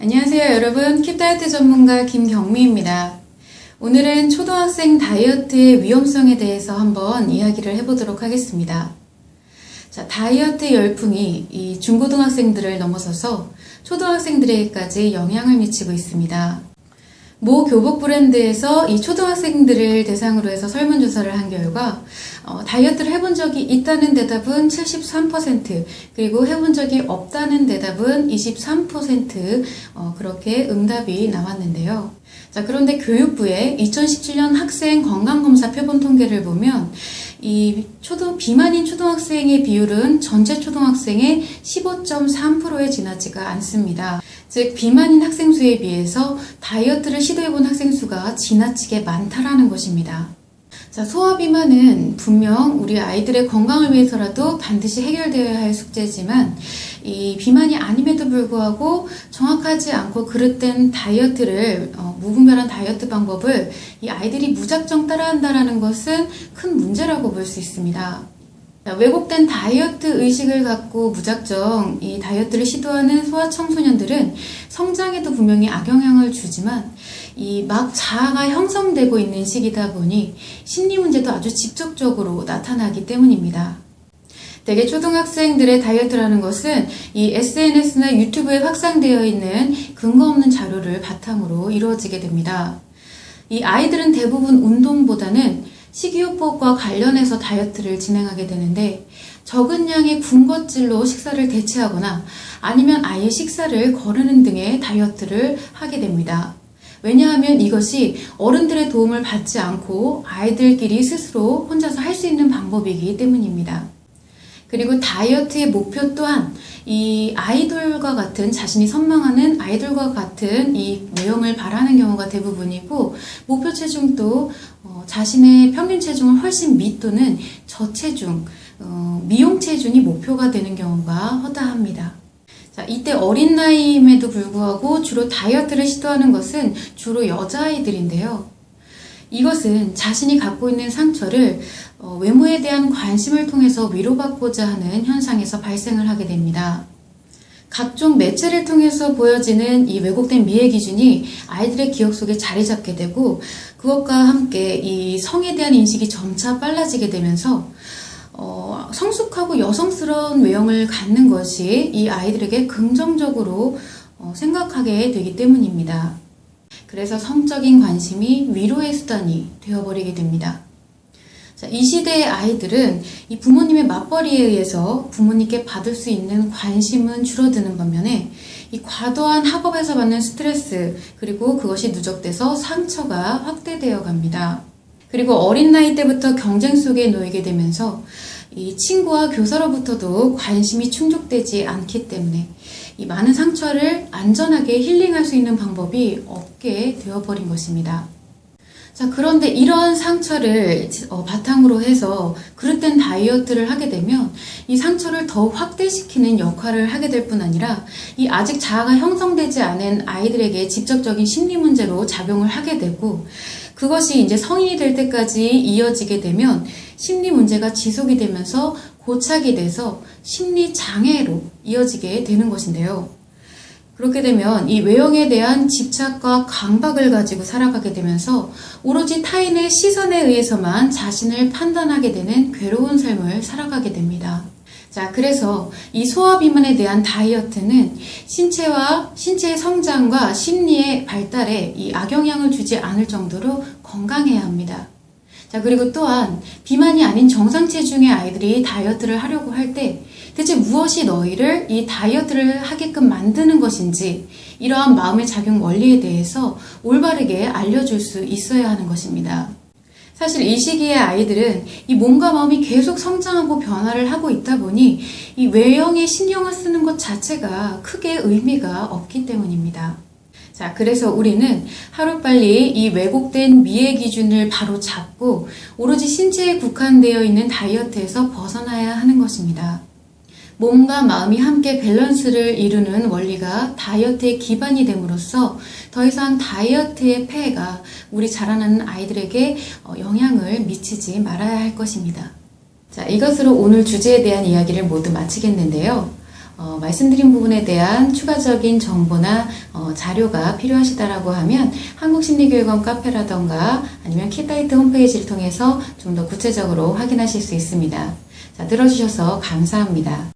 안녕하세요 여러분, 킵다이어트 전문가 김경미입니다. 오늘은 초등학생 다이어트의 위험성에 대해서 한번 이야기를 해보도록 하겠습니다. 자, 다이어트 열풍이 이 중고등학생들을 넘어서서 초등학생들에게까지 영향을 미치고 있습니다. 모 교복 브랜드에서 이 초등학생들을 대상으로 해서 설문조사를 한 결과 다이어트를 해본 적이 있다는 대답은 73%, 그리고 해본 적이 없다는 대답은 23% 그렇게 응답이 나왔는데요. 자, 그런데 교육부의 2017년 학생 건강검사 표본 통계를 보면 이 비만인 초등학생의 비율은 전체 초등학생의 15.3%에 지나지가 않습니다. 즉, 비만인 학생 수에 비해서 다이어트를 시도해본 학생 수가 지나치게 많다라는 것입니다. 자, 소아비만은 분명 우리 아이들의 건강을 위해서라도 반드시 해결되어야 할 숙제지만 이 비만이 아님에도 불구하고 정확하지 않고 그릇된 다이어트를 무분별한 다이어트 방법을 이 아이들이 무작정 따라한다는 것은 큰 문제라고 볼 수 있습니다. 자, 왜곡된 다이어트 의식을 갖고 무작정 이 다이어트를 시도하는 소아청소년들은 성장에도 분명히 악영향을 주지만 이 막 자아가 형성되고 있는 시기다 보니 심리 문제도 아주 직접적으로 나타나기 때문입니다. 대개 초등학생들의 다이어트라는 것은 이 SNS나 유튜브에 확산되어 있는 근거 없는 자료를 바탕으로 이루어지게 됩니다. 이 아이들은 대부분 운동보다는 식이요법과 관련해서 다이어트를 진행하게 되는데 적은 양의 군것질로 식사를 대체하거나 아니면 아예 식사를 거르는 등의 다이어트를 하게 됩니다. 왜냐하면 이것이 어른들의 도움을 받지 않고 아이들끼리 스스로 혼자서 할 수 있는 방법이기 때문입니다. 그리고 다이어트의 목표 또한 이 아이돌과 같은, 자신이 선망하는 아이돌과 같은 이 모형을 바라는 경우가 대부분이고, 목표 체중도 자신의 평균 체중을 훨씬 밑도는 저체중, 미용 체중이 목표가 되는 경우가 허다합니다. 자, 이때 어린 나이임에도 불구하고 주로 다이어트를 시도하는 것은 주로 여자아이들인데요. 이것은 자신이 갖고 있는 상처를 외모에 대한 관심을 통해서 위로받고자 하는 현상에서 발생을 하게 됩니다. 각종 매체를 통해서 보여지는 이 왜곡된 미의 기준이 아이들의 기억 속에 자리 잡게 되고, 그것과 함께 이 성에 대한 인식이 점차 빨라지게 되면서 성숙하고 여성스러운 외형을 갖는 것이 이 아이들에게 긍정적으로 생각하게 되기 때문입니다. 그래서 성적인 관심이 위로의 수단이 되어버리게 됩니다. 자, 이 시대의 아이들은 이 부모님의 맞벌이에 의해서 부모님께 받을 수 있는 관심은 줄어드는 반면에 이 과도한 학업에서 받는 스트레스, 그리고 그것이 누적돼서 상처가 확대되어 갑니다. 그리고 어린 나이 때부터 경쟁 속에 놓이게 되면서 이 친구와 교사로부터도 관심이 충족되지 않기 때문에 이 많은 상처를 안전하게 힐링할 수 있는 방법이 없게 되어버린 것입니다. 자, 그런데 이러한 상처를 바탕으로 해서 그릇된 다이어트를 하게 되면 이 상처를 더 확대시키는 역할을 하게 될 뿐 아니라 이 아직 자아가 형성되지 않은 아이들에게 직접적인 심리 문제로 작용을 하게 되고, 그것이 이제 성인이 될 때까지 이어지게 되면 심리 문제가 지속이 되면서 고착이 돼서 심리 장애로 이어지게 되는 것인데요. 그렇게 되면 이 외형에 대한 집착과 강박을 가지고 살아가게 되면서 오로지 타인의 시선에 의해서만 자신을 판단하게 되는 괴로운 삶을 살아가게 됩니다. 자, 그래서 이 소아비만에 대한 다이어트는 신체의 성장과 심리의 발달에 이 악영향을 주지 않을 정도로 건강해야 합니다. 자, 그리고 또한 비만이 아닌 정상 체중의 아이들이 다이어트를 하려고 할 때 대체 무엇이 너희를 이 다이어트를 하게끔 만드는 것인지, 이러한 마음의 작용 원리에 대해서 올바르게 알려줄 수 있어야 하는 것입니다. 사실 이 시기의 아이들은 이 몸과 마음이 계속 성장하고 변화를 하고 있다 보니 이 외형에 신경을 쓰는 것 자체가 크게 의미가 없기 때문입니다. 자, 그래서 우리는 하루빨리 이 왜곡된 미의 기준을 바로 잡고 오로지 신체에 국한되어 있는 다이어트에서 벗어나야 하는 것입니다. 몸과 마음이 함께 밸런스를 이루는 원리가 다이어트의 기반이 됨으로써 더 이상 다이어트의 폐해가 우리 자라나는 아이들에게 영향을 미치지 말아야 할 것입니다. 자, 이것으로 오늘 주제에 대한 이야기를 모두 마치겠는데요. 말씀드린 부분에 대한 추가적인 정보나 자료가 필요하시다라고 하면 한국심리교육원 카페라던가 아니면 킷다이어트 홈페이지를 통해서 좀 더 구체적으로 확인하실 수 있습니다. 자, 들어주셔서 감사합니다.